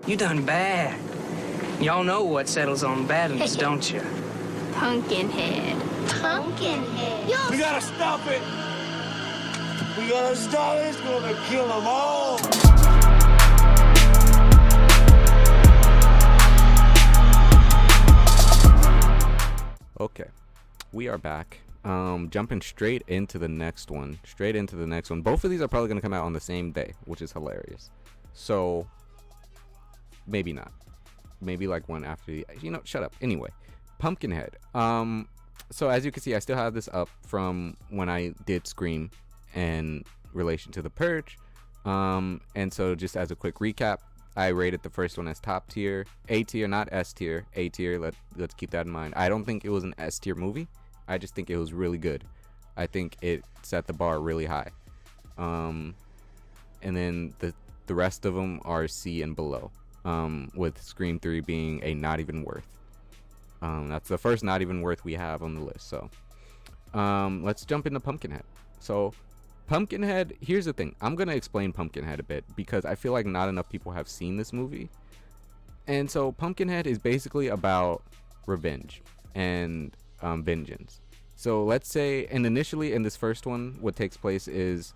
You done bad. Y'all know what settles on bad ones, don't you? Pumpkinhead. Pumpkinhead. Yo! We gotta stop it! We gotta stop it! It's gonna kill them all! Okay, we are back. Jumping straight into the next one. Both of these are probably going to come out on the same day, which is hilarious. So, maybe not. Maybe like one after the... shut up. Anyway, Pumpkinhead. So as you can see, I still have this up from when I did Scream in relation to The Purge. And so just as a quick recap, I rated the first one as top tier, A tier, not S tier, A tier. Let's keep that in mind. I don't think it was an S tier movie. I just think it was really good. I think it set the bar really high. And then the rest of them are C and below. With Scream 3 being a not even worth. That's the first not even worth we have on the list. So let's jump into Pumpkinhead. So Pumpkinhead, here's the thing. I'm going to explain Pumpkinhead a bit because I feel like not enough people have seen this movie. And so Pumpkinhead is basically about revenge and vengeance. So let's say, and initially in this first one, what takes place is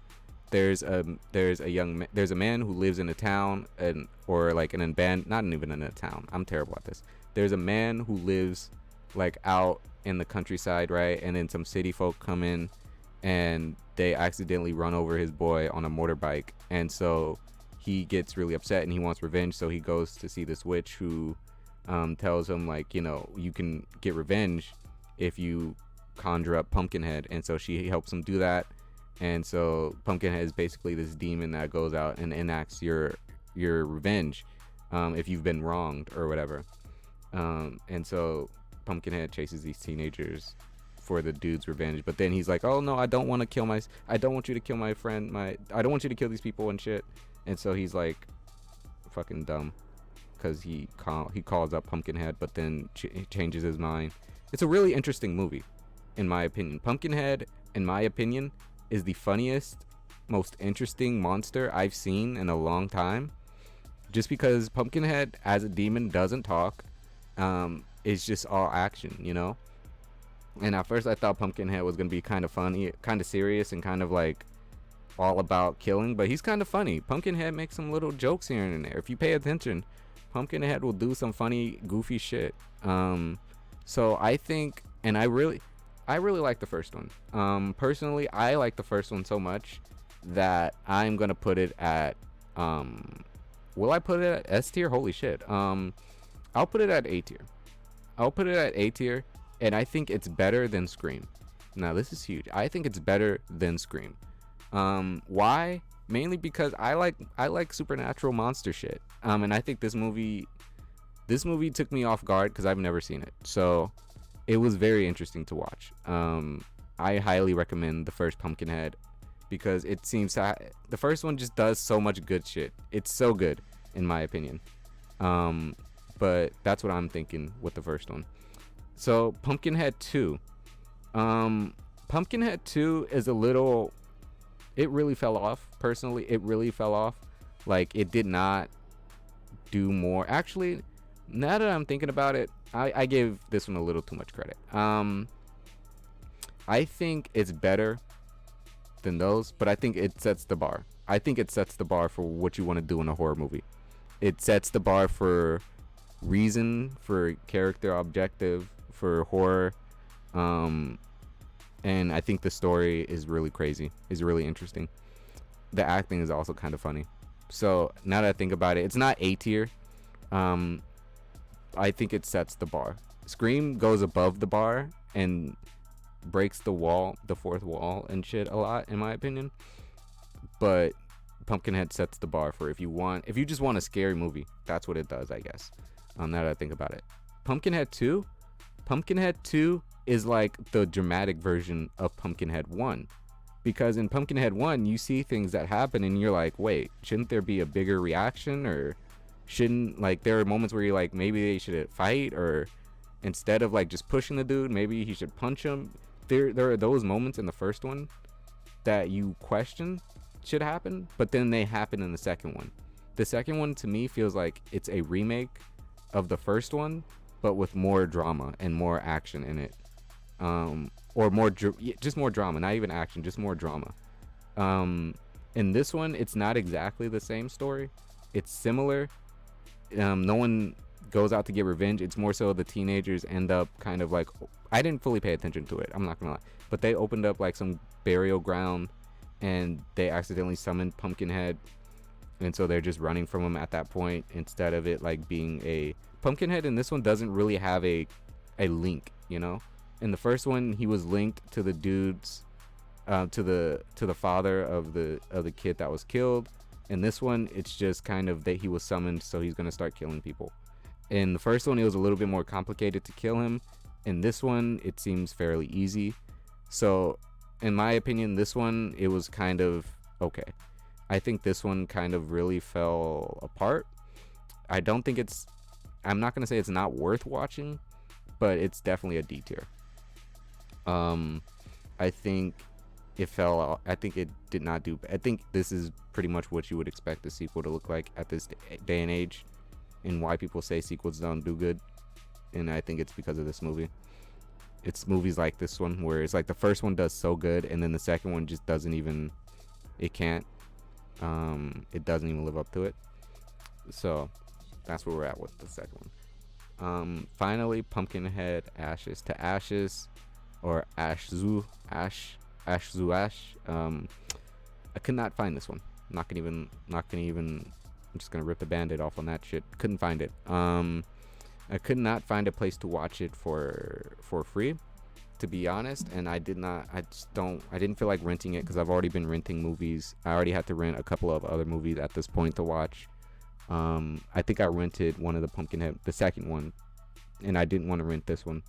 there's a man who lives in a town or like not even in a town. I'm terrible at this. There's a man who lives like out in the countryside, right? And then some city folk come in and they accidentally run over his boy on a motorbike, and so he gets really upset and he wants revenge. So he goes to see this witch who tells him, like, you can get revenge if you conjure up Pumpkinhead. And so she helps him do that. And so Pumpkinhead is basically this demon that goes out and enacts your revenge if you've been wronged or whatever. And so Pumpkinhead chases these teenagers for the dude's revenge, but then he's like, oh no, I don't want you to kill my friend, I don't want you to kill these people and shit. And so he's like fucking dumb because he calls up Pumpkinhead, but then changes his mind. It's a really interesting movie, in my opinion. Pumpkinhead, in my opinion, is the funniest, most interesting monster I've seen in a long time, just because Pumpkinhead as a demon doesn't talk. It's just all action, And at first I thought Pumpkinhead was gonna be kind of funny, kind of serious, and kind of like all about killing, but he's kind of funny. Pumpkinhead makes some little jokes here and there. If you pay attention, Pumpkinhead will do some funny, goofy shit. So I think, and I really like the first one. Personally, I like the first one so much that I'm gonna put it at will I put it at S tier? Holy shit. I'll put it at A tier. And I think it's better than Scream. Now this is huge. I think it's better than Scream. Why? Mainly because I like supernatural monster shit. And I think this movie took me off guard because I've never seen it. So it was very interesting to watch. I highly recommend the first Pumpkinhead because it seems the first one just does so much good shit. It's so good, in my opinion. But that's what I'm thinking with the first one. So Pumpkinhead 2. Pumpkinhead 2 is it really fell off. Personally, it really fell off. Like, it did not do more. Actually, now that I'm thinking about it, I gave this one a little too much credit. I think it's better than those, but I think it sets the bar. I think it sets the bar for what you want to do in a horror movie. It sets the bar for reason, for character objective, for horror. And I think the story is really crazy, is really interesting. The acting is also kind of funny. So now that I think about it, it's not A tier. I think it sets the bar. Scream goes above the bar and breaks the fourth wall and shit a lot, in my opinion. But Pumpkinhead sets the bar for if you just want a scary movie, that's what it does, I guess. Now that I think about it. Pumpkinhead 2 is like the dramatic version of Pumpkinhead 1. Because in Pumpkinhead 1, you see things that happen and you're like, wait, shouldn't there be a bigger reaction? Or shouldn't, like, there are moments where you're like, maybe they should fight, or instead of like just pushing the dude, maybe he should punch him. There are those moments in the first one that you question should happen, but then they happen in the second one. The second one to me feels like it's a remake of the first one, but with more drama and more action in it. Or more just more drama, not even action, just more drama. In this one, it's not exactly the same story. It's similar. No one goes out to get revenge. It's more so the teenagers end up kind of like, I didn't fully pay attention to it, I'm not gonna lie, but they opened up like some burial ground and they accidentally summoned Pumpkinhead, and so they're just running from him at that point, instead of it like being a Pumpkinhead. In this one doesn't really have a link, you know. In the first one, he was linked to the dudes, to the father of the kid that was killed. In this one, it's just kind of that he was summoned, so he's gonna start killing people. In the first one, it was a little bit more complicated to kill him. In this one, it seems fairly easy. So, in my opinion, this one, it was kind of okay. I think this one kind of really fell apart. I don't think it's, I'm not gonna say it's not worth watching, but it's definitely a D tier. I think it fell out. I think it did not do. I think this is pretty much what you would expect the sequel to look like at this day and age, and why people say sequels don't do good. And I think it's because of this movie. It's movies like this one where it's like the first one does so good, and then the second one just doesn't even, it can't, it doesn't even live up to it. So that's where we're at with the second one. Finally, Pumpkinhead Ashes to Ashes, or Ashzu Ash. I could not find this one. Not gonna even I'm just gonna rip the band-aid off on that shit. Couldn't find it. I could not find a place to watch it for free, to be honest, and I didn't feel like renting it because I've already been renting movies. I already had to rent a couple of other movies at this point to watch. I think I rented one of the Pumpkinhead, the second one, and I didn't want to rent this one.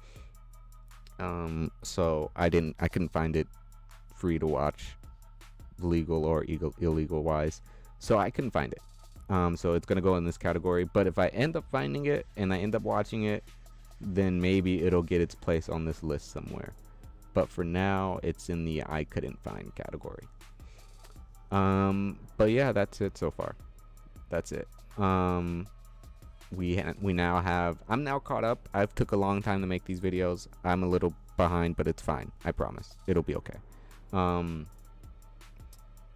So I couldn't find it free to watch, legal or illegal wise, so I couldn't find it. So it's gonna go in this category, but if I end up finding it and I end up watching it, then maybe it'll get its place on this list somewhere. But for now, it's in the I couldn't find category. But yeah, that's it so far. That's it. We now have, I'm now caught up. I've took a long time to make these videos. I'm a little behind, but it's fine. I promise it'll be okay.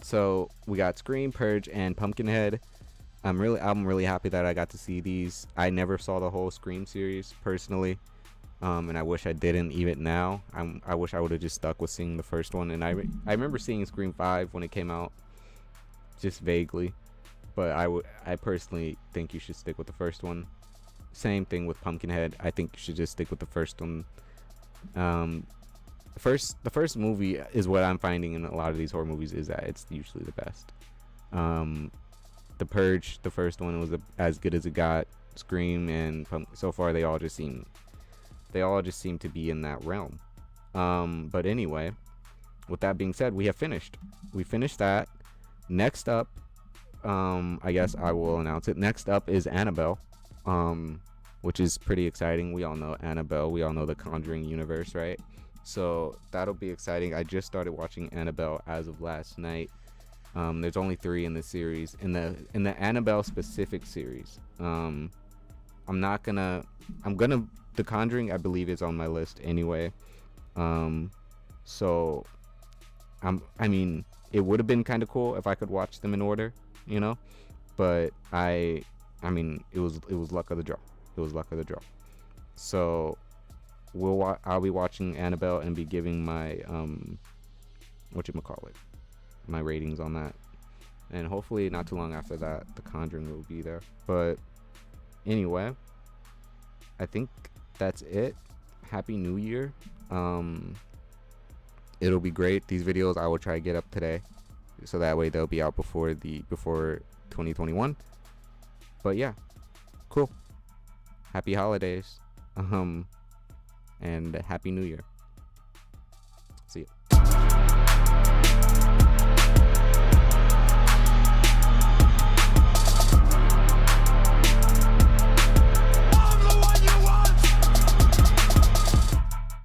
So we got Scream, Purge, and Pumpkinhead. I'm really happy that I got to see these. I never saw the whole Scream series personally, and I wish I didn't. Even now, I wish I would have just stuck with seeing the first one. And I remember seeing Scream 5 when it came out, just vaguely. But I personally think you should stick with the first one. Same thing with Pumpkinhead. I think you should just stick with the first one. The first movie is what I'm finding in a lot of these horror movies, is that it's usually the best. The Purge, the first one, was as good as it got. Scream and so far they all just seem to be in that realm. But anyway, with that being said, we finished that. Next up, I guess I will announce it. Next up is Annabelle, which is pretty exciting. We all know Annabelle. We all know the Conjuring universe, right? So that'll be exciting. I just started watching Annabelle as of last night. There's only 3 in the series. In the Annabelle specific series, the Conjuring, I believe, is on my list anyway. So I mean, it would have been kind of cool if I could watch them in order, you know, but I mean, it was luck of the draw. It was luck of the draw. So I'll be watching Annabelle and be giving my my ratings on that, and hopefully not too long after that The Conjuring will be there. But anyway, I think that's it. Happy New Year. It'll be great. These videos I will try to get up today, so that way they'll be out before 2021. But yeah, cool. Happy holidays, and Happy New Year. See ya.